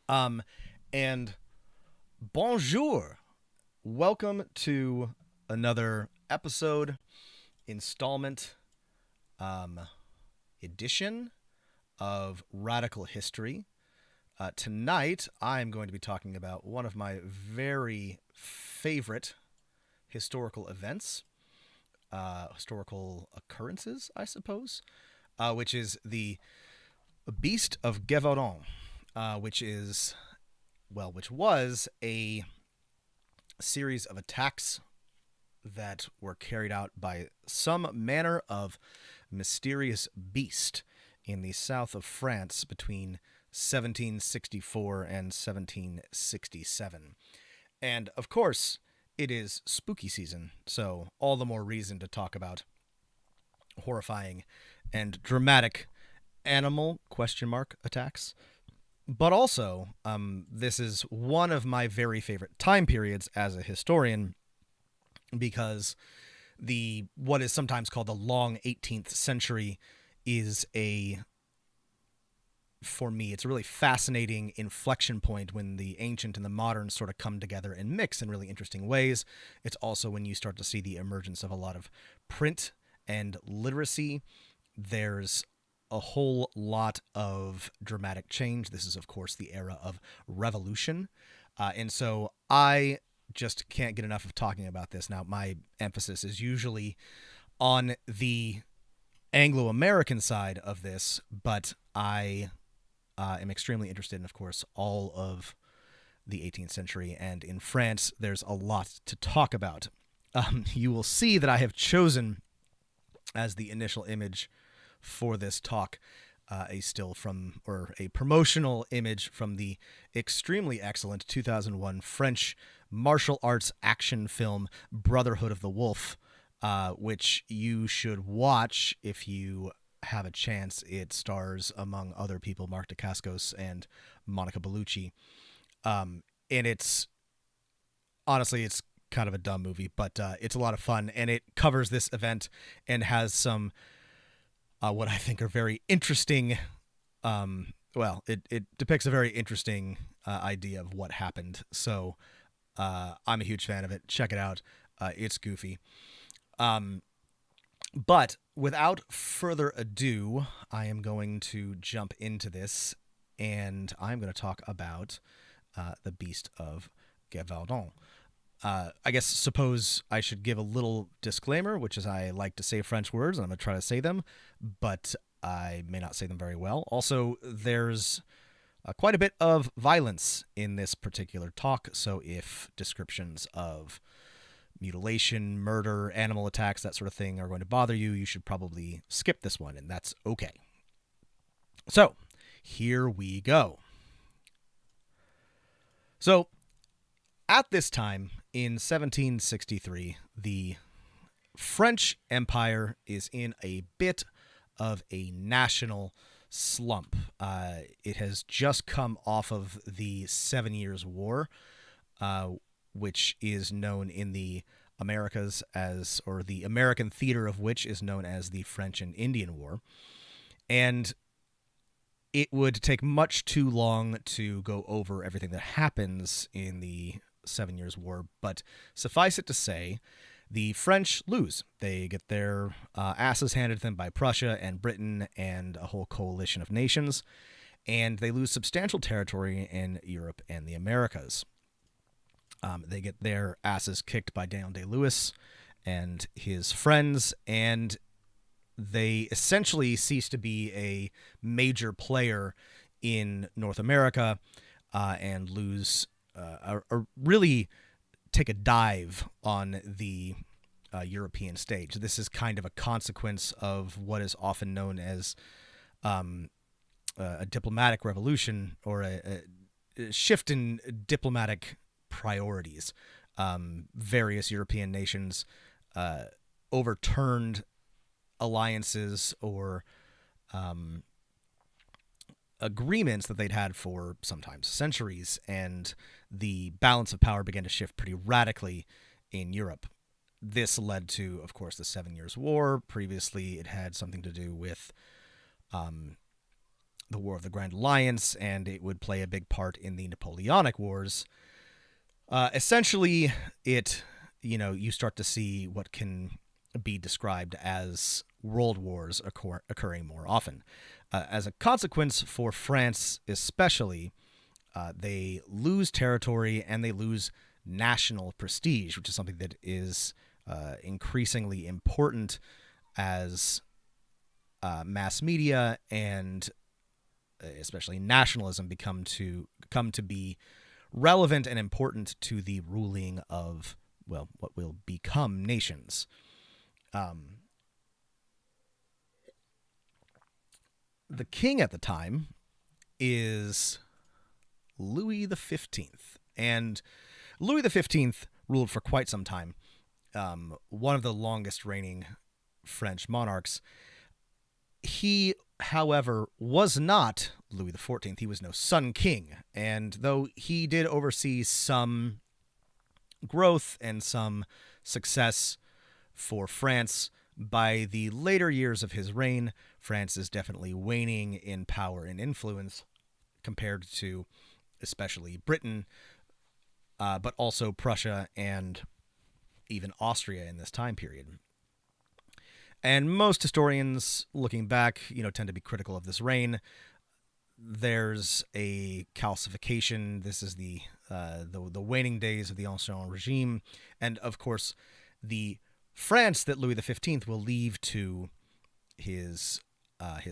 Um, and bonjour. Welcome to another episode, installment, um, edition of Radical History. Tonight, I'm going to be talking about one of my very favorite historical events, historical occurrences, I suppose, which is the Beast of Gévaudan, which was a series of attacks that were carried out by some manner of mysterious beast in the south of France between 1764 and 1767. And of course, it is spooky season, so all the more reason to talk about horrifying and dramatic animal attacks. But also, this is one of my very favorite time periods as a historian because the what is sometimes called the long 18th century is for me, it's a really fascinating inflection point when the ancient and the modern sort of come together and mix in really interesting ways. It's also when you start to see the emergence of a lot of print and literacy. There's a whole lot of dramatic change. This is, of course, the era of revolution. And so I just can't get enough of talking about this. Now, my emphasis is usually on the Anglo-American side of this, but I am extremely interested in, of course, all of the 18th century. And in France, there's a lot to talk about. You will see that I have chosen as the initial image for this talk a still from, or a promotional image from the extremely excellent 2001 French martial arts action film Brotherhood of the Wolf, which you should watch if you have a chance. It stars, among other people, Mark Dacascos and Monica Bellucci. And it's honestly, it's kind of a dumb movie, but it's a lot of fun, and it covers this event and has some what I think are very interesting. It depicts a very interesting idea of what happened. So I'm a huge fan of it. Check it out. It's goofy. But without further ado, I am going to jump into this, and I'm going to talk about the Beast of Gévaudan. Suppose I should give a little disclaimer, which is I like to say French words, and I'm going to try to say them, but I may not say them very well. Also, there's quite a bit of violence in this particular talk, so if descriptions of mutilation, murder, animal attacks, that sort of thing are going to bother you, you should probably skip this one, and that's okay. So, here we go. So, at this time, in 1763, the French Empire is in a bit of a national slump. It has just come off of the 7 Years' War, which is known in the Americas as, or the American theater of which is known as the French and Indian War. And it would take much too long to go over everything that happens in the 7 Years' War, but suffice it to say, the French lose. They get their asses handed to them by Prussia and Britain and a whole coalition of nations, and they lose substantial territory in Europe and the Americas. They get their asses kicked by Daniel Day-Lewis and his friends, and they essentially cease to be a major player in North America and lose really take a dive on the European stage. This is kind of a consequence of what is often known as a diplomatic revolution, or a shift in diplomatic priorities. Various European nations overturned alliances or agreements that they'd had for sometimes centuries, and the balance of power began to shift pretty radically in Europe. This led to, of course, the 7 Years' War. Previously, it had something to do with the War of the Grand Alliance, and it would play a big part in the Napoleonic Wars. Essentially, you start to see what can be described as world wars occurring more often. As a consequence, for France especially, they lose territory and they lose national prestige, which is something that is increasingly important as mass media and especially nationalism come to be relevant and important to the ruling of, well, what will become nations. The king at the time is Louis XV, and Louis XV ruled for quite some time, one of the longest reigning French monarchs. He, however, was not Louis XIV. He was no Sun King, and though he did oversee some growth and some success for France, by the later years of his reign, France is definitely waning in power and influence compared to especially Britain, but also Prussia and even Austria in this time period. And most historians, looking back, tend to be critical of this reign. There's a calcification. This is the waning days of the Ancien Regime, and of course, the France that Louis XV will leave to his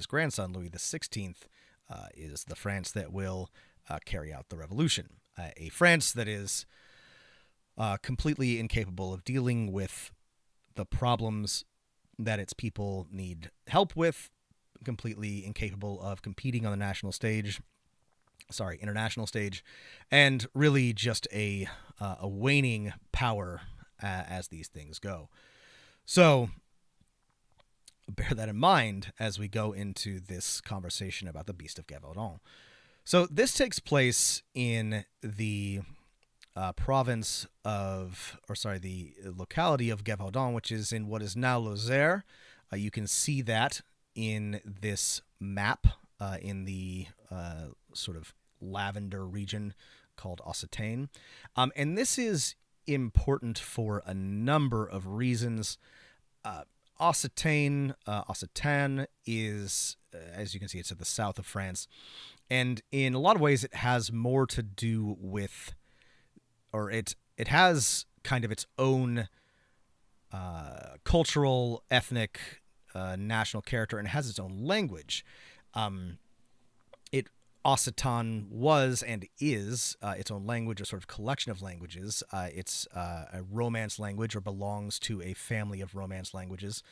grandson Louis XVI is the France that will carry out the revolution. A France that is completely incapable of dealing with the problems that its people need help with, completely incapable of competing on the international stage, and really just a waning power as these things go. So bear that in mind as we go into this conversation about the Beast of Gévaudan. So this takes place in the the locality of Gévaudan, which is in what is now Lozère. You can see that in this map in the sort of lavender region called Occitane. And this is important for a number of reasons. Occitane is, as you can see, it's at the south of France. And in a lot of ways, it has more to do with, or it has kind of its own cultural, ethnic, national character, and it has its own language. Occitan was and is its own language, a sort of collection of languages. It's a Romance language, or belongs to a family of Romance languages,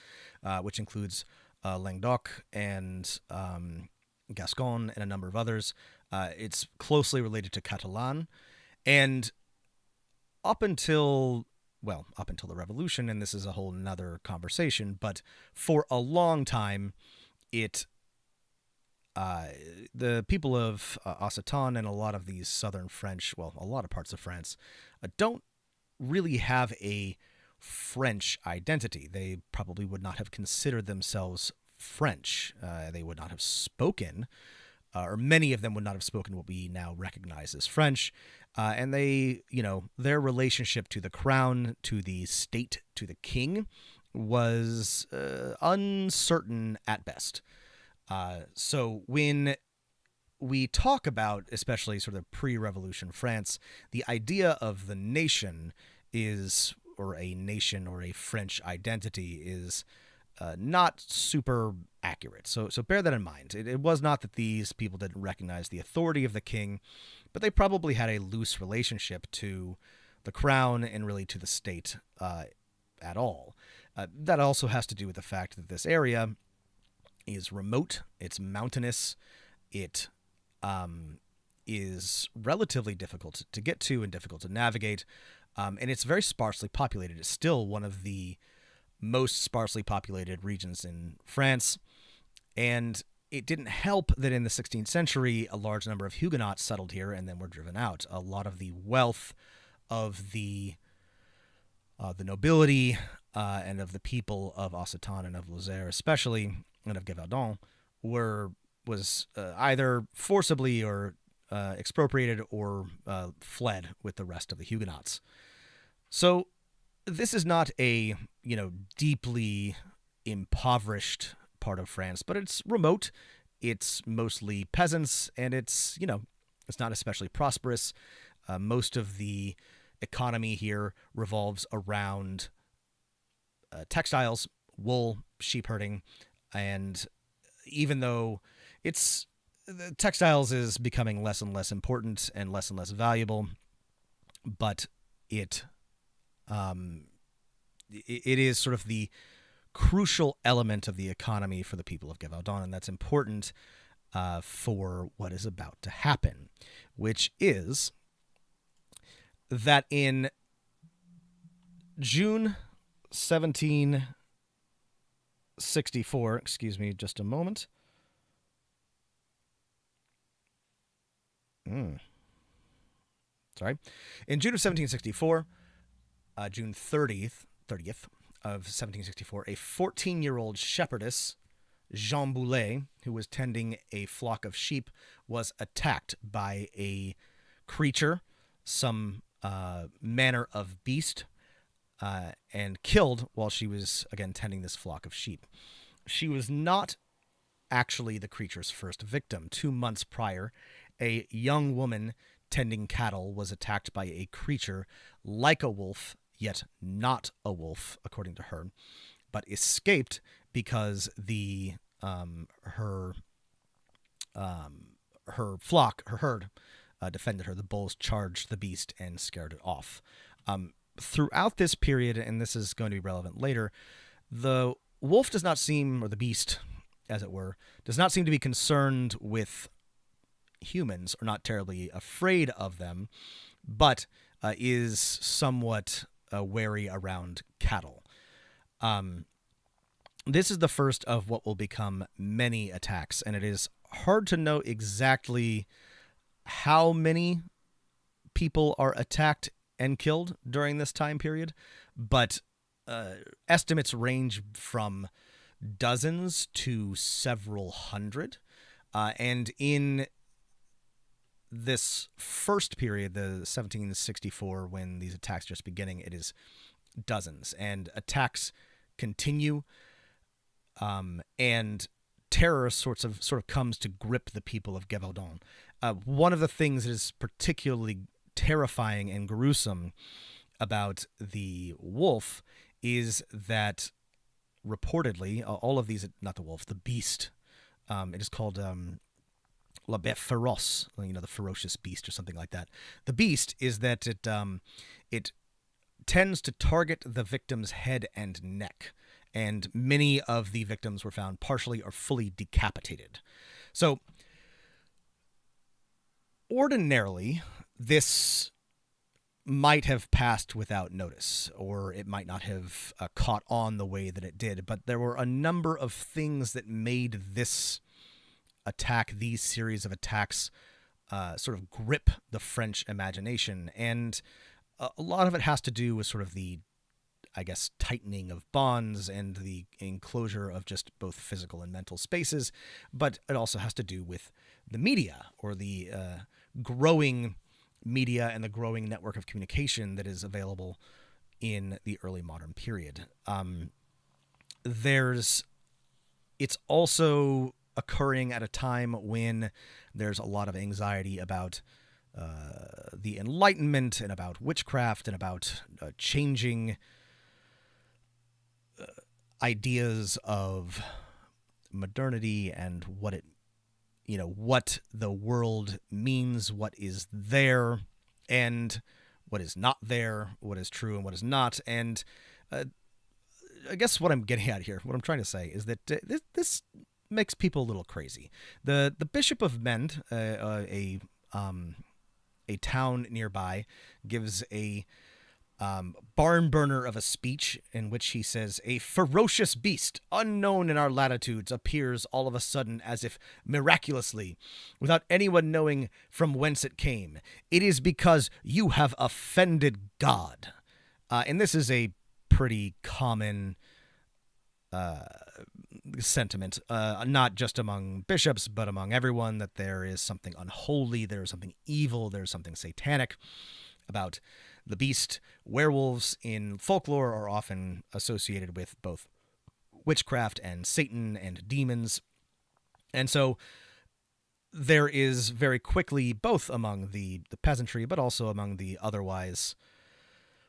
which includes Languedoc and Gascon and a number of others. It's closely related to Catalan, and up until the revolution, and this is a whole nother conversation, but for a long time, the people of Occitan and a lot of these southern French, a lot of parts of France, don't really have a French identity. They probably would not have considered themselves French. They would not have spoken, or many of them would not have spoken what we now recognize as French. And they, their relationship to the crown, to the state, to the king was uncertain at best. So when we talk about, especially sort of pre-revolution France, the idea of the nation is, or a nation or a French identity is not super accurate. So bear that in mind. It was not that these people didn't recognize the authority of the king, but they probably had a loose relationship to the crown and really to the state at all. That also has to do with the fact that this area is remote, it's mountainous, it is relatively difficult to get to and difficult to navigate, and it's very sparsely populated. It's still one of the most sparsely populated regions in France, and it didn't help that in the 16th century, a large number of Huguenots settled here and then were driven out. A lot of the wealth of the nobility and of the people of Occitan and of Lozère especially, and of Gévaudan, were was either forcibly or expropriated or fled with the rest of the Huguenots. So this is not a, deeply impoverished part of France, but it's remote. It's mostly peasants, and it's not especially prosperous. Most of the economy here revolves around textiles, wool, sheep herding, and even though the textiles is becoming less and less important and less valuable, but it is sort of the crucial element of the economy for the people of Gévaudan, and that's important for what is about to happen, which is that in June 1764, excuse me just a moment. Sorry. In June of 1764, June 30th of 1764, a 14-year-old shepherdess, Jean Boulet, who was tending a flock of sheep, was attacked by a creature, some manner of beast, and killed while she was, again, tending this flock of sheep. She was not actually the creature's first victim. 2 months prior, a young woman tending cattle was attacked by a creature like a wolf, yet not a wolf, according to her, but escaped because her herd defended her. The bulls charged the beast and scared it off. Throughout this period, and this is going to be relevant later, the wolf does not seem, or the beast, as it were, does not seem to be concerned with humans, or not terribly afraid of them, but is somewhat wary around cattle. This is the first of what will become many attacks, and it is hard to know exactly how many people are attacked and killed during this time period, but estimates range from dozens to several hundred. And in this first period, the 1764, when these attacks just beginning, it is dozens, and attacks continue, and terror sort of comes to grip the people of Gévaudan. One of the things that is particularly terrifying and gruesome about the wolf is that reportedly, all of these, not the wolf, the beast, it is called La Bête Féroce, the ferocious beast or something like that. The beast is that it tends to target the victim's head and neck, and many of the victims were found partially or fully decapitated. So, ordinarily, this might have passed without notice, or it might not have caught on the way that it did, but there were a number of things that made this attack, these series of attacks, sort of grip the French imagination, and a lot of it has to do with sort of the, I guess, tightening of bonds and the enclosure of just both physical and mental spaces, but it also has to do with the media, or the growing media and the growing network of communication that is available in the early modern period. It's also occurring at a time when there's a lot of anxiety about the Enlightenment and about witchcraft and about changing ideas of modernity and what the world means, what is there and what is not there, what is true and what is not. And I guess what I'm getting at here, what I'm trying to say, is that this makes people a little crazy. The Bishop of Mende, a town nearby, gives a barn burner of a speech in which he says, "A ferocious beast, unknown in our latitudes, appears all of a sudden as if miraculously, without anyone knowing from whence it came. It is because you have offended God." And this is a pretty common sentiment, not just among bishops, but among everyone, that there is something unholy, there's something evil, there's something satanic about the beast. Werewolves in folklore are often associated with both witchcraft and Satan and demons. And so there is very quickly, both among the peasantry, but also among the otherwise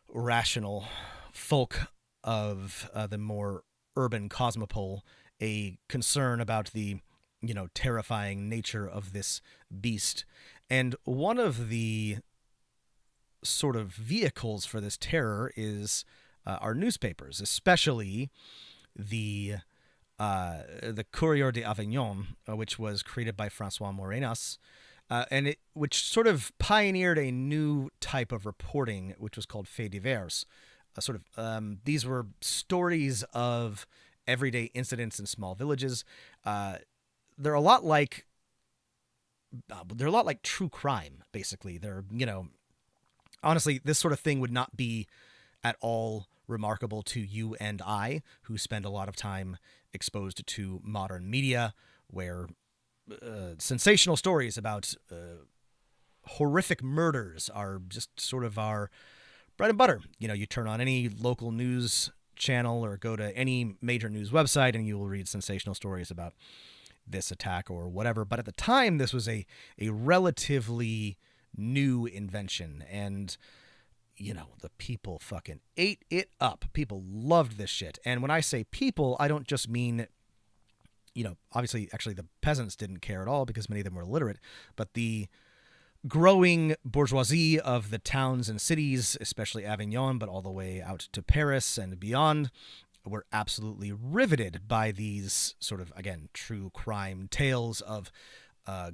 rational folk of the more urban cosmopole, a concern about the, terrifying nature of this beast. And one of the sort of vehicles for this terror is our newspapers, especially the Courrier d'Avignon, which was created by François Morenas, which sort of pioneered a new type of reporting, which was called faits divers. These were stories of everyday incidents in small villages. They're a lot like true crime, basically. Honestly, this sort of thing would not be at all remarkable to you and I, who spend a lot of time exposed to modern media, where sensational stories about horrific murders are just sort of our bread and butter. You turn on any local news channel or go to any major news website and you will read sensational stories about this attack or whatever. But at the time, this was a relatively new invention, and the people fucking ate it up. People loved this shit. And when I say people, I don't just mean, obviously, actually, the peasants didn't care at all because many of them were illiterate, but the growing bourgeoisie of the towns and cities, especially Avignon, but all the way out to Paris and beyond, were absolutely riveted by these sort of, again, true crime tales of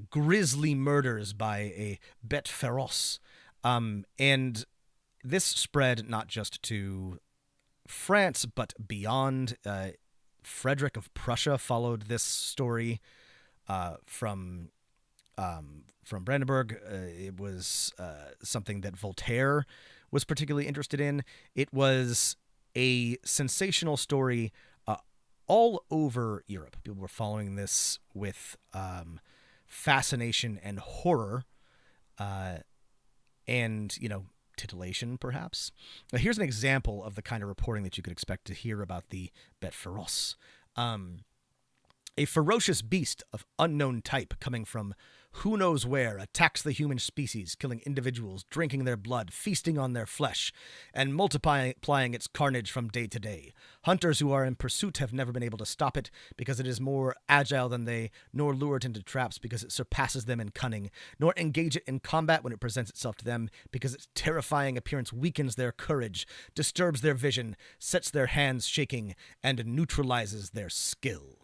grisly murders by a bête féroce. And this spread not just to France, but beyond. Frederick of Prussia followed this story from Brandenburg. It was something that Voltaire was particularly interested in. It was a sensational story all over Europe. People were following this with fascination and horror, and titillation, perhaps. Now, here's an example of the kind of reporting that you could expect to hear about the bête féroce. A ferocious beast of unknown type coming from who knows where attacks the human species, killing individuals, drinking their blood, feasting on their flesh, and multiplying its carnage from day to day. Hunters who are in pursuit have never been able to stop it because it is more agile than they, nor lure it into traps because it surpasses them in cunning, nor engage it in combat when it presents itself to them because its terrifying appearance weakens their courage, disturbs their vision, sets their hands shaking, and neutralizes their skill.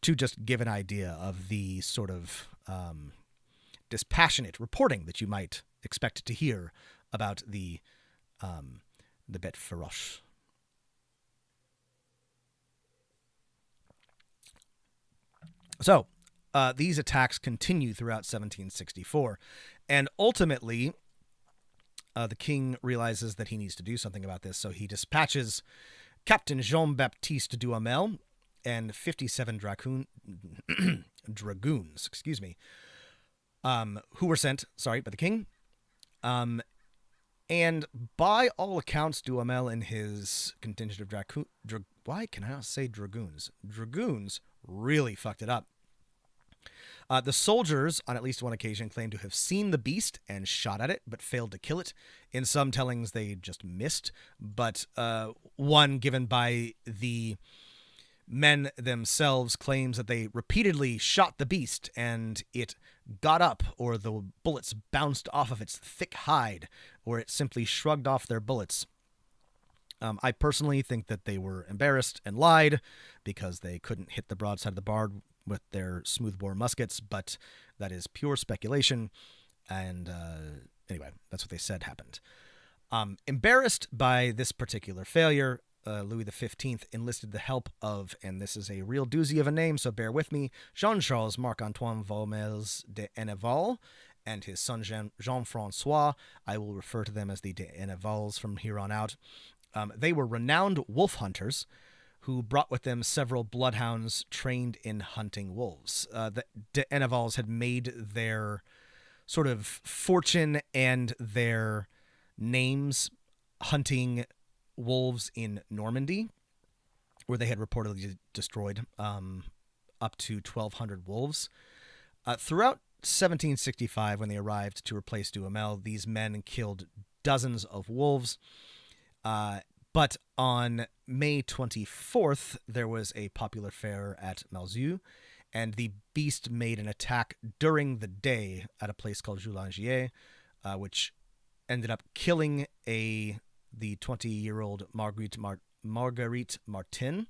To just give an idea of the sort of dispassionate reporting that you might expect to hear about the bête féroce. So these attacks continue throughout 1764, and ultimately the king realizes that he needs to do something about this, so he dispatches Captain Jean-Baptiste Duhamel and 57 dragoons, who were sent, by the king. And by all accounts, Duhamel and his contingent of dragoons? Dragoons really fucked it up. The soldiers, on at least one occasion, claimed to have seen the beast and shot at it, but failed to kill it. In some tellings, they just missed. But one given by the men themselves claims that they repeatedly shot the beast and it got up, or the bullets bounced off of its thick hide, or it simply shrugged off their bullets. I personally think that they were embarrassed and lied because they couldn't hit the broadside of the bard with their smoothbore muskets, but that is pure speculation. And anyway, that's what they said happened. Embarrassed by this particular failure, Louis XV enlisted the help of, and this is a real doozy of a name, so bear with me, Jean-Charles Marc-Antoine Vaumelles de Henneval and his son Jean-François. I will refer to them as the de Hennevals from here on out. They were renowned wolf hunters who brought with them several bloodhounds trained in hunting wolves. The D'Ennevals had made their sort of fortune and their names hunting wolves in Normandy, where they had reportedly destroyed up to 1,200 wolves. Throughout 1765, when they arrived to replace Duhamel, these men killed dozens of wolves. But on May 24th, there was a popular fair at Malzieu, and the beast made an attack during the day at a place called Joulangier, which ended up killing the 20-year-old Marguerite Martin,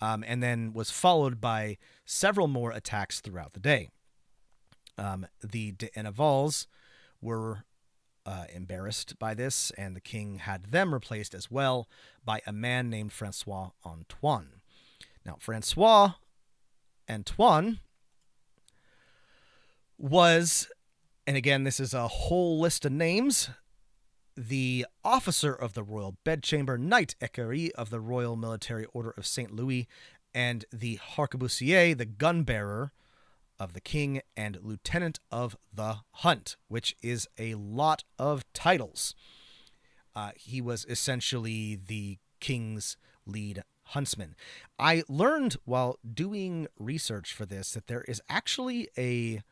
and then was followed by several more attacks throughout the day. The D'Ennevals were embarrassed by this, and the king had them replaced as well by a man named Francois Antoine. Now, Francois Antoine was, and again, this is a whole list of names, the officer of the Royal Bedchamber, Knight Equerry of the Royal Military Order of St. Louis, and the Harquebusier, the gun-bearer of the king, and lieutenant of the hunt, which is a lot of titles. He was essentially the king's lead huntsman. I learned while doing research for this that there is actually a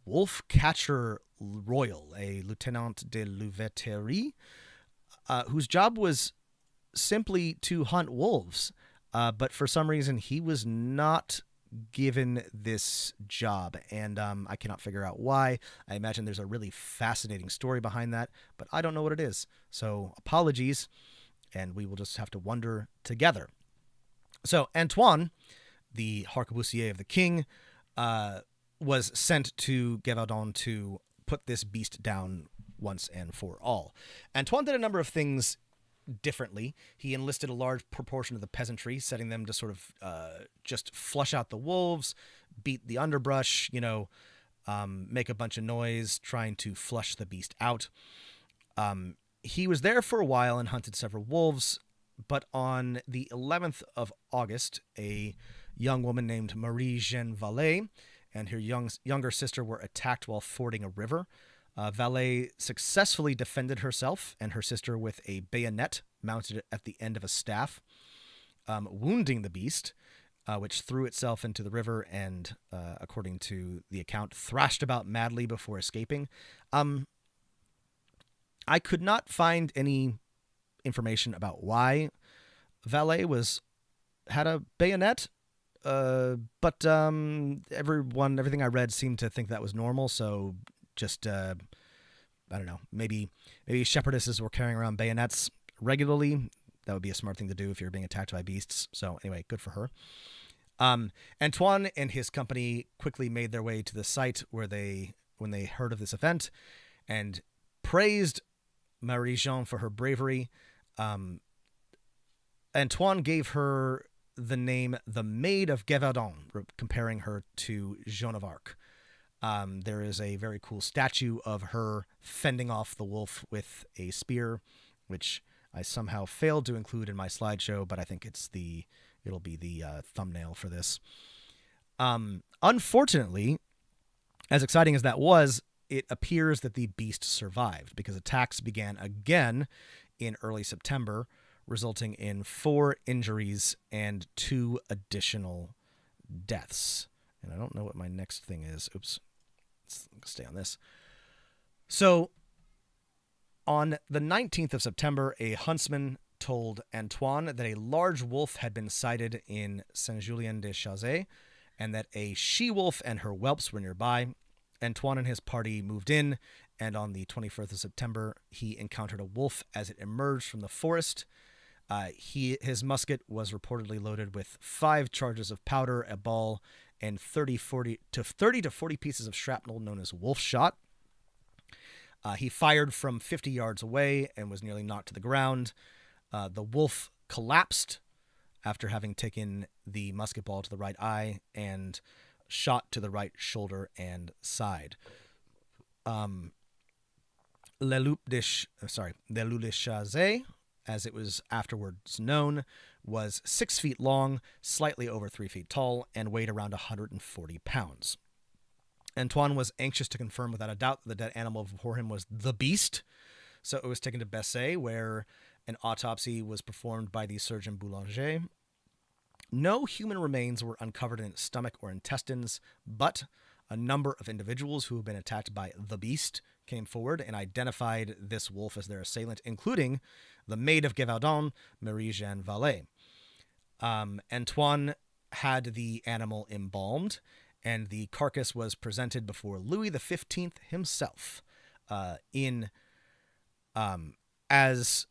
wolf catcher royal, a lieutenant de louveterie, whose job was simply to hunt wolves. But for some reason, he was not given this job, and I cannot figure out why. I imagine there's a really fascinating story behind that, but I don't know what it is. So apologies, and we will just have to wonder together. So Antoine, the harquebusier of the king, was sent to Gévaudan to put this beast down once and for all. Antoine did a number of things differently. He enlisted a large proportion of the peasantry, setting them to sort of just flush out the wolves, beat the underbrush, make a bunch of noise, trying to flush the beast out. He was there for a while and hunted several wolves, but on the 11th of August, a young woman named Marie-Jeanne Vallée and her younger sister were attacked while fording a river. Vallée successfully defended herself and her sister with a bayonet mounted at the end of a staff, wounding the beast, which threw itself into the river and, according to the account, thrashed about madly before escaping. I could not find any information about why Vallée had a bayonet, but everything I read seemed to think that was normal, so just I don't know, maybe shepherdesses were carrying around bayonets regularly. That would be a smart thing to do if you're being attacked by beasts. So anyway, good for her. Antoine and his company quickly made their way to the site when they heard of this event and praised Marie-Jeanne for her bravery. Antoine gave her the name the Maid of Gévaudan, comparing her to Joan of Arc. There is a very cool statue of her fending off the wolf with a spear, which I somehow failed to include in my slideshow, but I think it'll be the thumbnail for this. Unfortunately, as exciting as that was, it appears that the beast survived because attacks began again in early September, resulting in 4 injuries and 2 additional deaths. And I don't know what my next thing is. Oops. Let's stay on this. So, on the 19th of September, a huntsman told Antoine that a large wolf had been sighted in Saint-Julien-de-Chazé and that a she-wolf and her whelps were nearby. Antoine and his party moved in, and on the 21st of September, he encountered a wolf as it emerged from the forest. His musket was reportedly loaded with 5 charges of powder, a ball, and 30 to 40 pieces of shrapnel known as wolf shot. He fired from 50 yards away and was nearly knocked to the ground. The wolf collapsed after having taken the musket ball to the right eye and shot to the right shoulder and side. Le Loup de Chazé, as it was afterwards known, was 6 feet long, slightly over 3 feet tall, and weighed around 140 pounds. Antoine was anxious to confirm without a doubt that the dead animal before him was the beast, so it was taken to Bessay, where an autopsy was performed by the surgeon Boulanger. No human remains were uncovered in its stomach or intestines, but a number of individuals who had been attacked by the beast came forward and identified this wolf as their assailant, including the maid of Gévaudan, Marie-Jeanne Vallée. Antoine had the animal embalmed, and the carcass was presented before Louis XV himself. As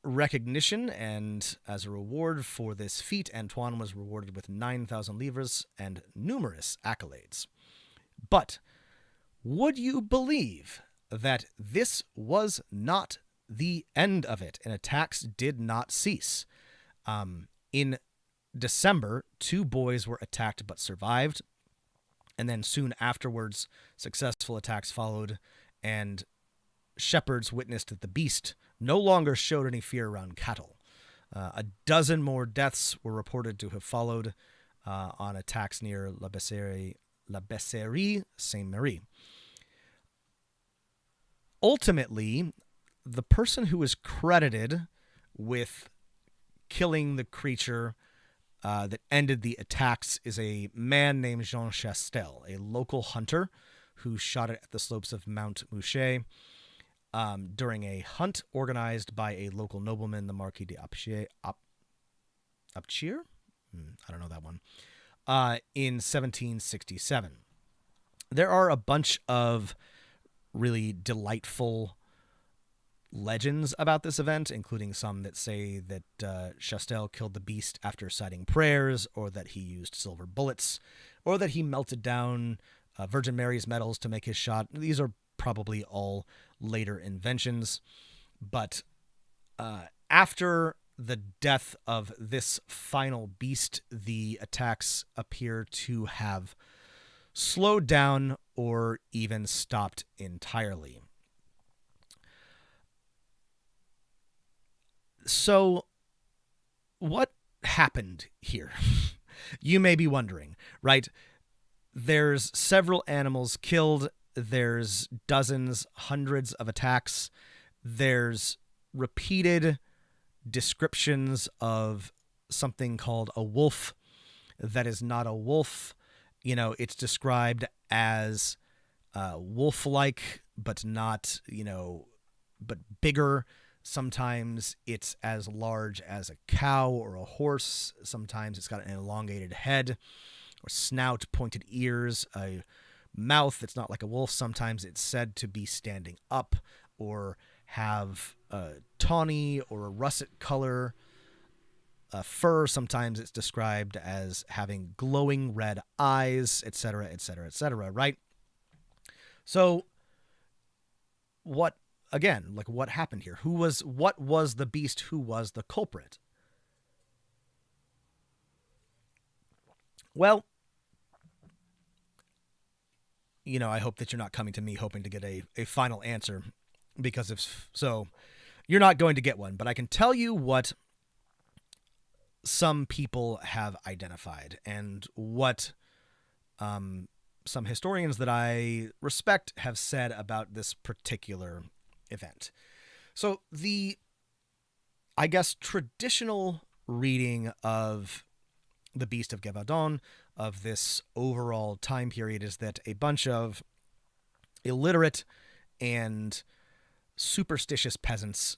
recognition and as a reward for this feat, Antoine was rewarded with 9,000 livres and numerous accolades. But would you believe that this was not the end of it, and attacks did not cease? In December, 2 boys were attacked but survived, and then soon afterwards, successful attacks followed, and shepherds witnessed that the beast no longer showed any fear around cattle. A dozen more deaths were reported to have followed on attacks near La Besserie Saint-Marie. Ultimately, the person who is credited with killing the creature that ended the attacks is a man named Jean Chastel, a local hunter who shot it at the slopes of Mount Mouchet during a hunt organized by a local nobleman, the Marquis de Apchier. I don't know that one. In 1767. There are a bunch of really delightful legends about this event, including some that say that Chastel killed the beast after citing prayers, or that he used silver bullets, or that he melted down Virgin Mary's medals to make his shot. These are probably all later inventions. But after the death of this final beast, the attacks appear to have slowed down or even stopped entirely. So, what happened here? You may be wondering, right? There's several animals killed. There's dozens, hundreds of attacks. There's repeated descriptions of something called a wolf that is not a wolf. You know, it's described as wolf-like, but not, but bigger. Sometimes it's as large as a cow or a horse. Sometimes it's got an elongated head or snout, pointed ears, a mouth that's not like a wolf. Sometimes it's said to be standing up or have a tawny or a russet color fur. Sometimes it's described as having glowing red eyes, etc., etc., etc., right? So what happened here? What was the beast? Who was the culprit? Well, I hope that you're not coming to me hoping to get a final answer, because if so, you're not going to get one. But I can tell you what some people have identified and what some historians that I respect have said about this particular event. So the, I guess, traditional reading of the Beast of Gévaudan, of this overall time period, is that a bunch of illiterate and superstitious peasants,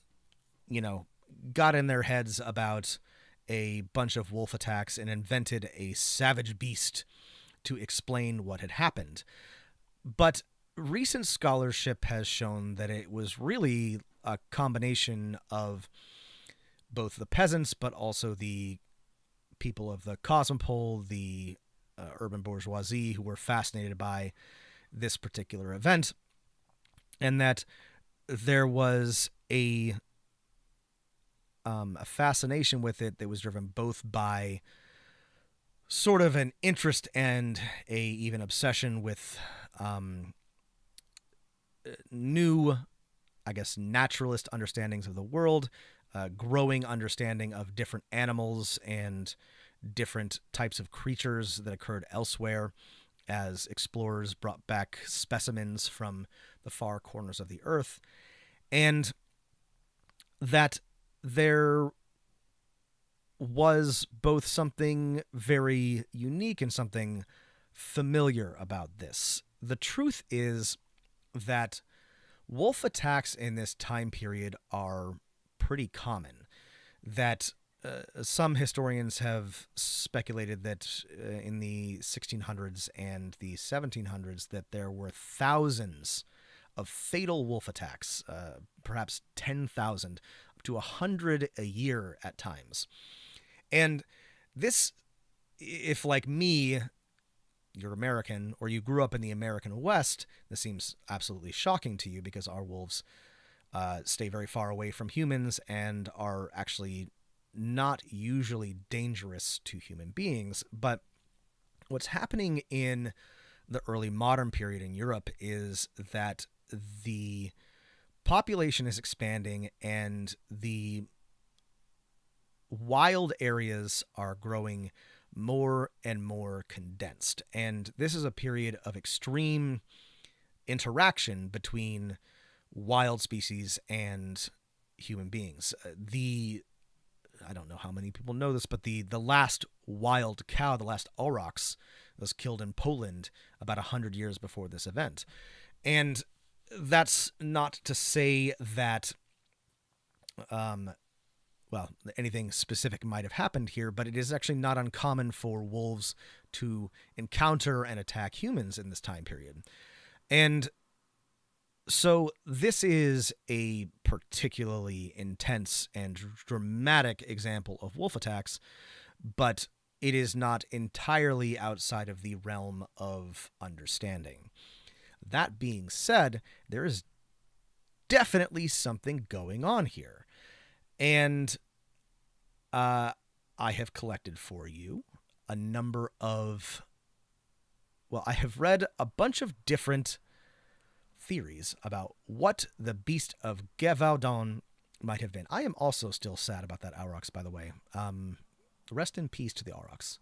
got in their heads about a bunch of wolf attacks and invented a savage beast to explain what had happened. But recent scholarship has shown that it was really a combination of both the peasants, but also the people of the cosmopole, the urban bourgeoisie, who were fascinated by this particular event, and that there was a fascination with it that was driven both by sort of an interest and a even obsession with new, I guess, naturalist understandings of the world, growing understanding of different animals and different types of creatures that occurred elsewhere as explorers brought back specimens from the far corners of the earth, and that there was both something very unique and something familiar about this. The truth is that wolf attacks in this time period are pretty common. That some historians have speculated that in the 1600s and the 1700s that there were thousands of fatal wolf attacks, perhaps 10,000, up to 100 a year at times. And this, if like me, you're American or you grew up in the American West, this seems absolutely shocking to you because our wolves stay very far away from humans and are actually not usually dangerous to human beings. But what's happening in the early modern period in Europe is that the population is expanding and the wild areas are growing more and more condensed. And this is a period of extreme interaction between wild species and human beings. I don't know how many people know this, but the last wild cow, the last aurochs, was killed in Poland about 100 years before this event. And that's not to say that anything specific might have happened here, but it is actually not uncommon for wolves to encounter and attack humans in this time period. And so this is a particularly intense and dramatic example of wolf attacks, but it is not entirely outside of the realm of understanding. That being said, there is definitely something going on here. And I have collected for you a number of... Well, I have read a bunch of different theories about what the Beast of Gévaudan might have been. I am also still sad about that aurochs, by the way. Rest in peace to the aurochs.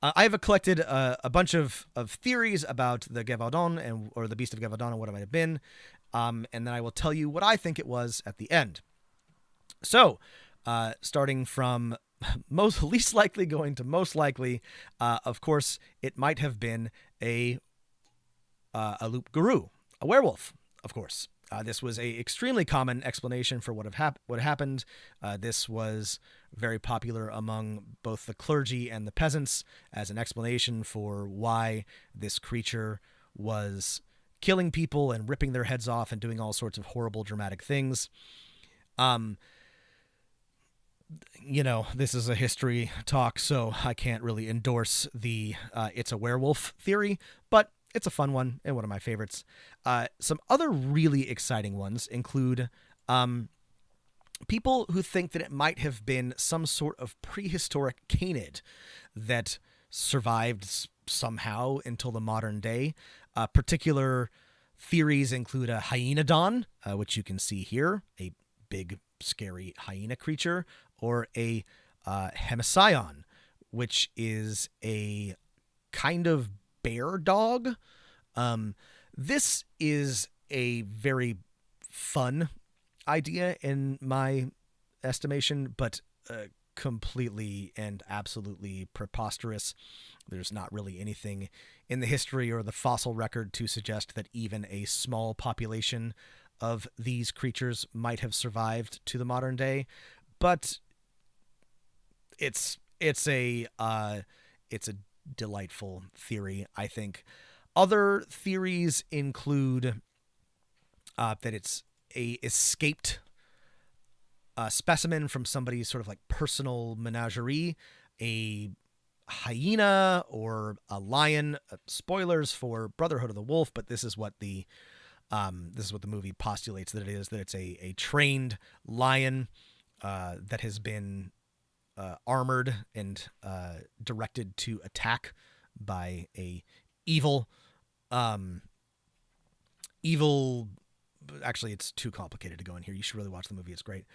I have collected a bunch of theories about the Gévaudan or the Beast of Gévaudan and what it might have been, and then I will tell you what I think it was at the end. So, starting from least likely going to most likely, of course, it might have been a loup-garou, a werewolf, of course. This was a extremely common explanation for what happened. This was very popular among both the clergy and the peasants as an explanation for why this creature was killing people and ripping their heads off and doing all sorts of horrible, dramatic things. This is a history talk, so I can't really endorse the it's a werewolf theory, but it's a fun one and one of my favorites. Some other really exciting ones include people who think that it might have been some sort of prehistoric canid that survived somehow until the modern day. Particular theories include a hyenodon, which you can see here, a big, scary hyena creature, or a hemicyon, which is a kind of bear dog. This is a very fun idea in my estimation, but completely and absolutely preposterous. There's not really anything in the history or the fossil record to suggest that even a small population of these creatures might have survived to the modern day, but it's a delightful theory, I think. Other theories include that it's a escaped specimen from somebody's sort of like personal menagerie, a hyena or a lion. Spoilers for Brotherhood of the Wolf, but this is what the movie postulates that it is. That it's a trained lion that has been armored and directed to attack by a evil. Actually, it's too complicated to go in here. You should really watch the movie. It's great.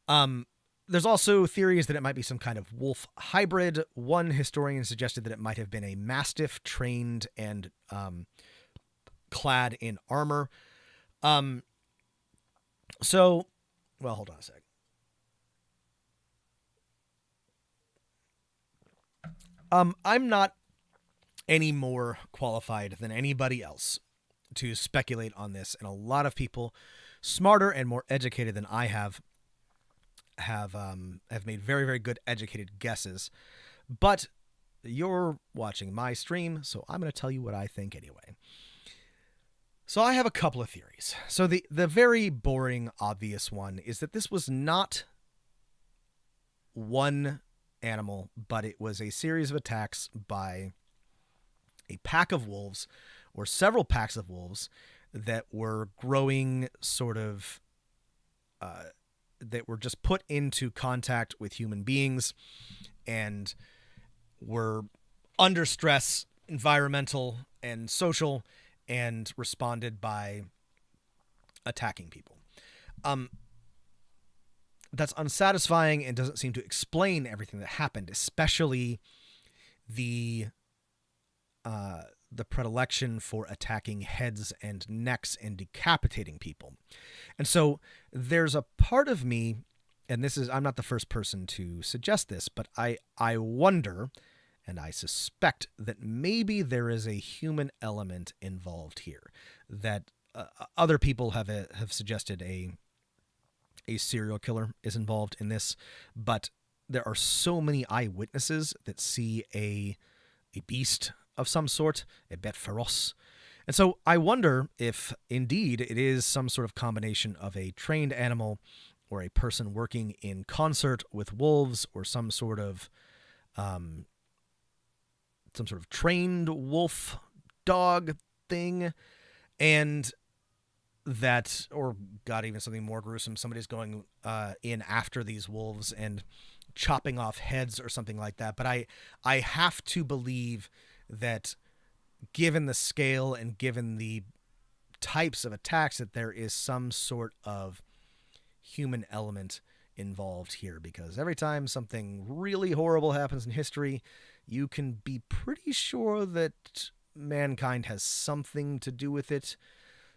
There's also theories that it might be some kind of wolf hybrid. One historian suggested that it might have been a mastiff trained and clad in armor. So, well, hold on a sec. I'm not any more qualified than anybody else to speculate on this, and a lot of people smarter and more educated than I have made very, very good educated guesses. But you're watching my stream, so I'm going to tell you what I think anyway. So I have a couple of theories. So the very boring, obvious one is that this was not one animal, but it was a series of attacks by a pack of wolves or several packs of wolves that were growing sort of that were just put into contact with human beings and were under stress, environmental and social, and responded by attacking people. That's unsatisfying and doesn't seem to explain everything that happened, especially the predilection for attacking heads and necks and decapitating people. And so there's a part of me, and I'm not the first person to suggest this, but I wonder, and I suspect that maybe there is a human element involved here, that other people have suggested a serial killer is involved in this, but there are so many eyewitnesses that see a beast of some sort, a bête féroce. And so I wonder if indeed it is some sort of combination of a trained animal or a person working in concert with wolves, or some sort of trained wolf dog thing, and that, or God, even something more gruesome, somebody's going in after these wolves and chopping off heads or something like that. But I have to believe that, given the scale and given the types of attacks, that there is some sort of human element involved here, because every time something really horrible happens in history, you can be pretty sure that mankind has something to do with it.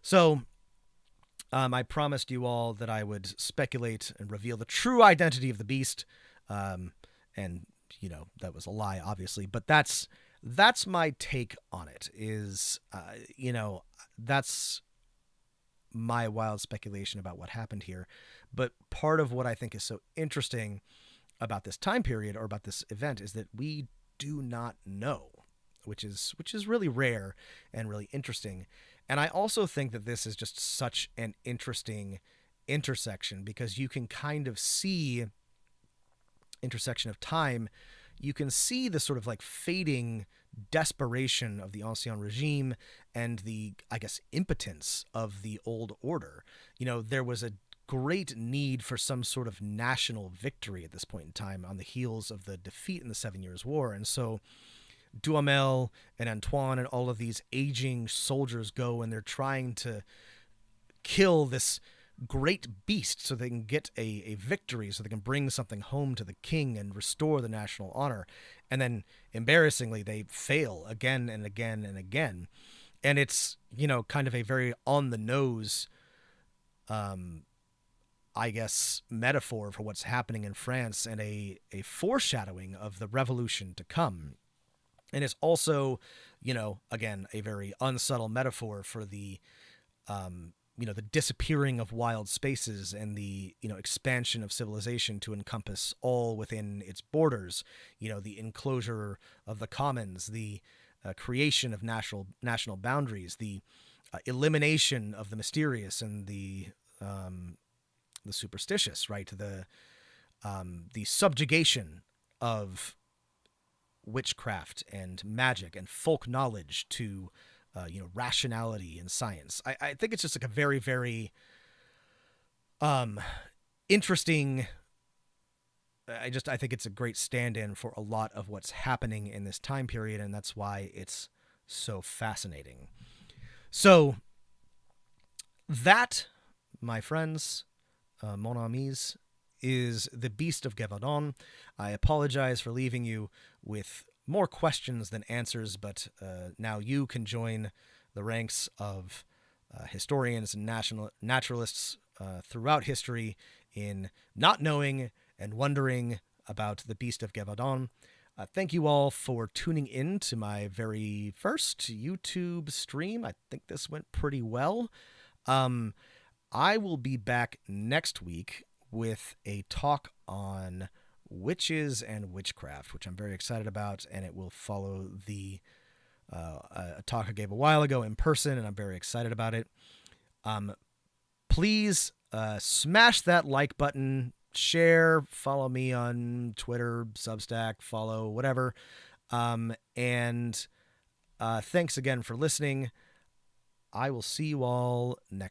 So I promised you all that I would speculate and reveal the true identity of the beast, and that was a lie, obviously, but that's my take on it. Is that's my wild speculation about what happened here. But part of what I think is so interesting about this time period, or about this event, is that we do not know, which is really rare and really interesting. And I also think that this is just such an interesting intersection, because you can kind of see intersection of time. You can see the sort of like fading desperation of the ancien regime and the, I guess, impotence of the old order. There was a great need for some sort of national victory at this point in time, on the heels of the defeat in the 7 Years' War. And so Duhamel and Antoine and all of these aging soldiers go, and they're trying to kill this great beast so they can get a victory, so they can bring something home to the king and restore the national honor. And then, embarrassingly, they fail again and again and again. And it's, kind of a very on the nose, I guess, metaphor for what's happening in France, and a foreshadowing of the revolution to come. And it's also, again, a very unsubtle metaphor for the, the disappearing of wild spaces and the, expansion of civilization to encompass all within its borders. The enclosure of the commons, the creation of national boundaries, the elimination of the mysterious and the superstitious, right? The subjugation of witchcraft and magic and folk knowledge to rationality and science. I think it's just like a very, very interesting. I think it's a great stand-in for a lot of what's happening in this time period, and that's why it's so fascinating. So that, my friends, mon amis, is The Beast of Gévaudan. I apologize for leaving you with more questions than answers, but now you can join the ranks of historians and naturalists throughout history in not knowing and wondering about The Beast of Gévaudan. Thank you all for tuning in to my very first YouTube stream. I think this went pretty well. I will be back next week with a talk on witches and witchcraft, which I'm very excited about, and it will follow the a talk I gave a while ago in person, and I'm very excited about it. Please smash that like button, share, follow me on Twitter, Substack, follow, whatever. And thanks again for listening. I will see you all next